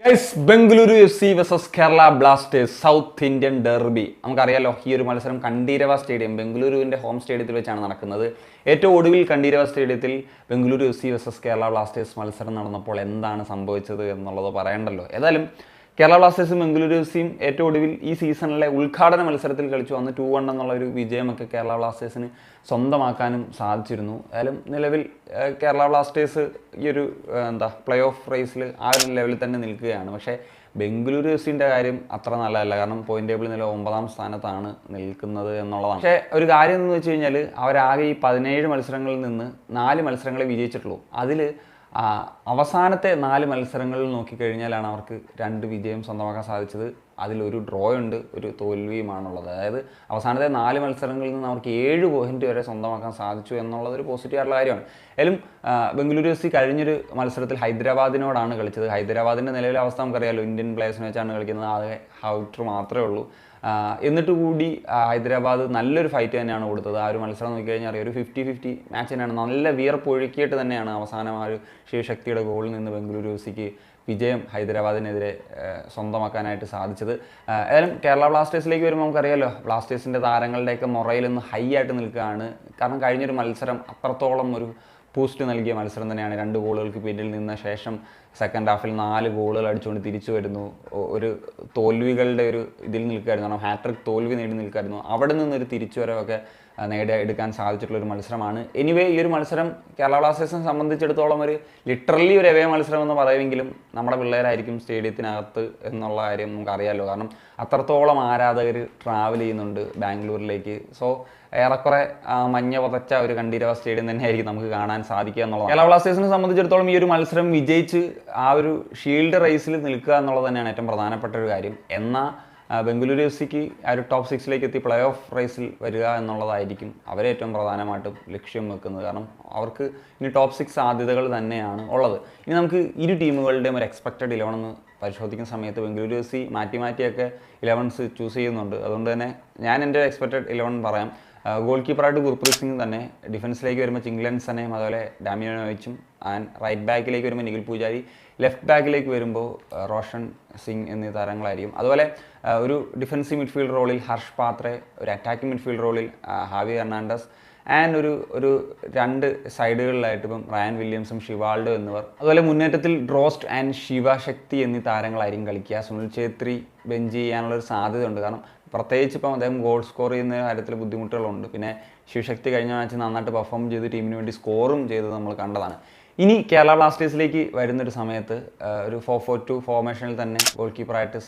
Bengaluru F C versus Kerala Blasters south Indian derby. നമുക്കറിയാലോ, ഈ ഒരു മത്സരം കണ്ടീരവ സ്റ്റേഡിയം, ബംഗളൂരുവിൻ്റെ ഹോം സ്റ്റേഡിയത്തിൽ വെച്ചാണ് നടക്കുന്നത്. ഏറ്റവും ഒടുവിൽ കണ്ടീരവ സ്റ്റേഡിയത്തിൽ Bengaluru F C versus Kerala Blasters മത്സരം നടന്നപ്പോൾ എന്താണ് സംഭവിച്ചത് എന്നുള്ളത് പറയണ്ടല്ലോ. ഏതായാലും കേരള ബ്ലാസ്റ്റേഴ്സും ബംഗളൂരു എഫ് സിയും ഏറ്റവും ഒടുവിൽ ഈ സീസണിലെ ഉദ്ഘാടന മത്സരത്തിൽ കളിച്ചു വന്ന് 2-1 എന്നുള്ളൊരു വിജയമൊക്കെ കേരള ബ്ലാസ്റ്റേഴ്സിന് സ്വന്തമാക്കാനും സാധിച്ചിരുന്നു. ഏതായാലും നിലവിൽ കേരള ബ്ലാസ്റ്റേഴ്സ് ഈ ഒരു പ്ലേ ഓഫ് റേസിൽ ആ ഒരു ലെവലിൽ തന്നെ നിൽക്കുകയാണ്. പക്ഷേ ബംഗളൂരു എഫ് സിൻ്റെ കാര്യം അത്ര നല്ലതല്ല. കാരണം പോയിന്റ് ടേബിൾ നില 9ാം സ്ഥാനത്താണ് നിൽക്കുന്നത് എന്നുള്ളതാണ്. പക്ഷേ ഒരു കാര്യം എന്ന് വെച്ച് കഴിഞ്ഞാൽ, അവരാകെ ഈ 17 മത്സരങ്ങളിൽ നിന്ന് 4 മത്സരങ്ങളെ വിജയിച്ചിട്ടുള്ളൂ. അതിൽ അവസാനത്തെ 4 മത്സരങ്ങളിൽ നോക്കിക്കഴിഞ്ഞാലാണ് അവർക്ക് 2 വിജയം സ്വന്തമാക്കാൻ സാധിച്ചത്. അതിലൊരു ഡ്രോ ഉണ്ട്, ഒരു തോൽവിയുമാണുള്ളത്. അതായത് അവസാനത്തെ 4 മത്സരങ്ങളിൽ നിന്ന് അവർക്ക് 7 പോയിന്റ് വരെ സ്വന്തമാക്കാൻ സാധിച്ചു എന്നുള്ളത് ഒരു പോസിറ്റീവായിട്ടുള്ള കാര്യമാണ്. ഏതായാലും ബംഗളൂരു എഫ് സി കഴിഞ്ഞൊരു മത്സരത്തിൽ ഹൈദരാബാദിനോടാണ് കളിച്ചത്. ഹൈദരാബാദിൻ്റെ നിലവിലെ അവസ്ഥ നമുക്കറിയാമല്ലോ, ഇന്ത്യൻ പ്ലേയേഴ്സിനെ വെച്ചാണ് കളിക്കുന്നത്. ആകെ ഹൗട്ടർ മാത്രമേ ഉള്ളൂ. എന്നിട്ട് കൂടി ഹൈദരാബാദ് നല്ലൊരു ഫൈറ്റ് തന്നെയാണ് കൊടുത്തത്. ആ ഒരു മത്സരം നോക്കിക്കഴിഞ്ഞാൽ അറിയാം, ഒരു 50-50 മാച്ച് തന്നെയാണ്. നല്ല വിയർപ്പ് ഒഴുക്കിയിട്ട് തന്നെയാണ് അവസാനം ആ ഒരു ശിവശക്തിയുടെ ഗോളിൽ നിന്ന് ബംഗളൂരു എഫ് സിക്ക് വിജയം ഹൈദരാബാദിനെതിരെ സ്വന്തമാക്കാനായിട്ട് സാധിച്ചത്. ഏതായാലും കേരള ബ്ലാസ്റ്റേഴ്സിലേക്ക് വരുമ്പോൾ നമുക്കറിയാമല്ലോ, ബ്ലാസ്റ്റേഴ്സിൻ്റെ താരങ്ങളുടെയൊക്കെ മൊറയിലൊന്ന് ഹൈ ആയിട്ട് നിൽക്കുകയാണ്. കാരണം കഴിഞ്ഞൊരു മത്സരം അത്രത്തോളം ഒരു ബൂസ്റ്റ് നൽകിയ മത്സരം തന്നെയാണ്. 2 ഗോളുകൾക്ക് പിന്നിൽ നിന്ന ശേഷം സെക്കൻഡ് ഹാഫിൽ 4 ഗോളുകൾ അടിച്ചുകൊണ്ട് തിരിച്ചു വരുന്നു. ഒരു തോൽവികളുടെ ഒരു ഇതിൽ നിൽക്കുകയായിരുന്നു. കാരണം ഹാട്രിക് തോൽവി നേടി നിൽക്കുകയായിരുന്നു. അവിടെ നിന്നൊരു തിരിച്ചുവരവൊക്കെ എടുക്കാൻ സാധിച്ചിട്ടുള്ളൊരു മത്സരമാണ്. എനിവേ, ഈ ഒരു മത്സരം കേരള ബ്ലാസ്റ്റേഴ്സിനെ സംബന്ധിച്ചിടത്തോളം ഒരു ലിറ്ററലി ഒരു എവേ മത്സരം എന്ന് പറയുമെങ്കിലും നമ്മുടെ പിള്ളേരായിരിക്കും സ്റ്റേഡിയത്തിനകത്ത് എന്നുള്ള കാര്യം നമുക്കറിയാമല്ലോ. കാരണം അത്രത്തോളം ആരാധകർ ട്രാവൽ ചെയ്യുന്നുണ്ട് ബാംഗ്ലൂരിലേക്ക്. സോ ഏറെക്കുറെ മഞ്ഞ പുതച്ച ഒരു കണ്ടീരവ സ്റ്റേഡിയം തന്നെയായിരിക്കും നമുക്ക് കാണാൻ സാധിക്കുക എന്നുള്ളത്. കേരള ബ്ലാസ്റ്റേഴ്സിനെ സംബന്ധിച്ചിടത്തോളം ഈ ഒരു മത്സരം വിജയിച്ച് ആ ഒരു ഷീൽഡ് റേസിൽ നിൽക്കുക എന്നുള്ളത് തന്നെയാണ് ഏറ്റവും പ്രധാനപ്പെട്ട ഒരു കാര്യം. എന്നാൽ ബംഗളൂരു എഫ് സിക്ക് ആ ഒരു ടോപ്പ് 6ലേക്ക് എത്തി പ്ലേ ഓഫ് റേസിൽ വരിക എന്നുള്ളതായിരിക്കും അവരെ ഏറ്റവും പ്രധാനമായിട്ടും ലക്ഷ്യം വെക്കുന്നത്. കാരണം അവർക്ക് ഇനി ടോപ്പ് 6 സാധ്യതകൾ തന്നെയാണ് ഉള്ളത്. ഇനി നമുക്ക് ഇരു ടീമുകളുടെയും ഒരു എക്സ്പെക്റ്റഡ് 11 എന്ന് പരിശോധിക്കുന്ന സമയത്ത് ബംഗളൂരു എഫ് സി മാറ്റിയൊക്കെ 11s ചൂസ് ചെയ്യുന്നുണ്ട്. അതുകൊണ്ട് തന്നെ ഞാൻ എൻ്റെ എക്സ്പെക്റ്റഡ് 11 പറയാം. ഗോൾ കീപ്പറായിട്ട് ഗുർപ്രീത് സിംഗ് തന്നെ, ഡിഫൻസിലേക്ക് വരുമ്പോൾ ചിംഗ്ലൻസനെയും അതുപോലെ ഡാമിയോനോവിച്ചും, ആൻഡ് റൈറ്റ് ബാക്കിലേക്ക് വരുമ്പോൾ നിഖിൽ പൂജാരി, ലെഫ്റ്റ് ബാക്കിലേക്ക് വരുമ്പോൾ റോഷൻ സിംഗ് എന്നീ താരങ്ങളായിരിക്കും. അതുപോലെ ഒരു ഡിഫൻസീവ് മിഡ്ഫീൽഡ് റോളിൽ ഹർഷ് പാത്രെ, ഒരു അറ്റാക്കിംഗ് മിഡ്ഫീൽഡ് റോളിൽ ഹാവി ഹെർണാണ്ടസ്, ആൻഡ് ഒരു 2 സൈഡുകളിലായിട്ട് ഇപ്പം റയാൻ വില്യംസും ഷിവാൾഡോ എന്നിവർ. അതുപോലെ മുന്നേറ്റത്തിൽ ഡ്രോസ്റ്റ് ആൻഡ് ശിവശക്തി എന്നീ താരങ്ങളായിരിക്കും കളിക്കുക. സുനിൽ ഛേത്രി ബെഞ്ച് ചെയ്യാനുള്ളൊരു സാധ്യതയുണ്ട്. കാരണം പ്രത്യേകിച്ച് ഇപ്പം അദ്ദേഹം ഗോൾ സ്കോർ ചെയ്യുന്ന കാര്യത്തിൽ ബുദ്ധിമുട്ടുകളുണ്ട്. പിന്നെ ശിവശക്തി കഴിഞ്ഞ മാച്ച് നന്നായിട്ട് പെർഫോം ചെയ്ത് ടീമിന് വേണ്ടി സ്കോറും ചെയ്തത് നമ്മൾ കണ്ടതാണ്. ഇനി കേരള ബ്ലാസ്റ്റേഴ്സിലേക്ക് വരുന്നൊരു സമയത്ത് ഒരു 4-4-2 ഫോർമേഷനിൽ തന്നെ ഗോൾ കീപ്പറായിട്ട്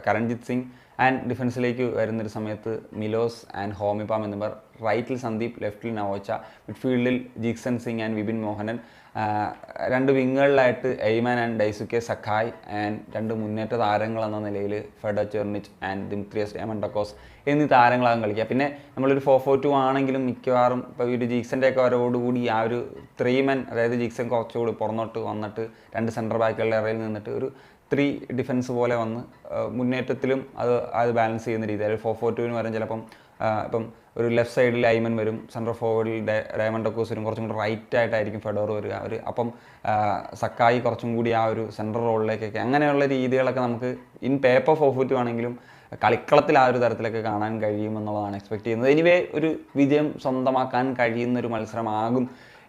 കരൺജിത്ത് സിംഗ്, ആൻഡ് ഡിഫൻസിലേക്ക് വരുന്നൊരു സമയത്ത് മിലോസ് ആൻഡ് ഹോമിപാം എന്നിവർ, റൈറ്റിൽ സന്ദീപ്, ലെഫ്റ്റിൽ നവോച്ച, മിഡ്ഫീൽഡിൽ ജീക്സൺ സിംഗ് ആൻഡ് വിപിൻ മോഹനൻ, 2 വിങ്ങുകളിലായിട്ട് Aimen and Daisuke Sakai, and 2 മുന്നേറ്റ താരങ്ങൾ എന്ന നിലയിൽ ഫെഡർ ചെർണിച്ച് ആൻഡ് ദിമിത്രിയസ് ഡയമണ്ടക്കോസ് എന്നീ താരങ്ങളാകും കളിക്കുക. പിന്നെ നമ്മളൊരു 4-4-2 ആണെങ്കിലും മിക്കവാറും ഇപ്പോൾ ഒരു ജീക്സൻ്റെ ഒക്കെ വരവോടുകൂടി ആ ഒരു 3 men, അതായത് ജീക്സൺ കുറച്ചുകൂടി പുറന്നോട്ട് വന്നിട്ട് 2 സെൻറ്റർ ബാക്കുകളുടെ ഇറയിൽ നിന്നിട്ട് ഒരു 3 ഡിഫൻസ് പോലെ വന്ന് മുന്നേറ്റത്തിലും അത് ബാലൻസ് ചെയ്യുന്ന രീതി. അതായത് 4-4-2 വരും. ചിലപ്പം ഇപ്പം ഒരു ലെഫ്റ്റ് സൈഡിൽ ഐമൻ വരും, സെൻട്രൽ ഫോർവേഡിൽ ഡയമണ്ടക്കോസ് വരും, കുറച്ചും കൂടി റൈറ്റ് ആയിട്ടായിരിക്കും ഫെഡോർ വരിക. അപ്പം സക്കായി കുറച്ചും കൂടി ആ ഒരു സെൻട്രൽ റോളിലേക്കൊക്കെ, അങ്ങനെയുള്ള രീതികളൊക്കെ നമുക്ക് ഇൻ പേപ്പർ 4-4-2 ആണെങ്കിലും കളിക്കളത്തിൽ ആ ഒരു തരത്തിലൊക്കെ കാണാൻ കഴിയുമെന്നുള്ളതാണ് എക്സ്പെക്ട് ചെയ്യുന്നത്. എനിവേ, ഒരു വിജയം സ്വന്തമാക്കാൻ കഴിയുന്നൊരു മത്സരമാകും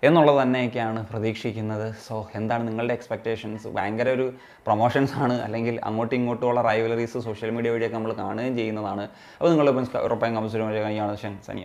എന്നുള്ളത് തന്നെയൊക്കെയാണ് പ്രതീക്ഷിക്കുന്നത്. സോ എന്താണ് നിങ്ങളുടെ എക്സ്പെക്റ്റേഷൻസ്? ഭയങ്കര ഒരു പ്രൊമോഷൻസ് ആണ്, അല്ലെങ്കിൽ അങ്ങോട്ടും ഇങ്ങോട്ടുമുള്ള റൈവലറീസ് സോഷ്യൽ മീഡിയ വഴിയൊക്കെ നമ്മൾ കാണുകയും ചെയ്യുന്നതാണ്. അപ്പോൾ നിങ്ങളുടെ ഉറപ്പായും കമൻസ് സനിയ.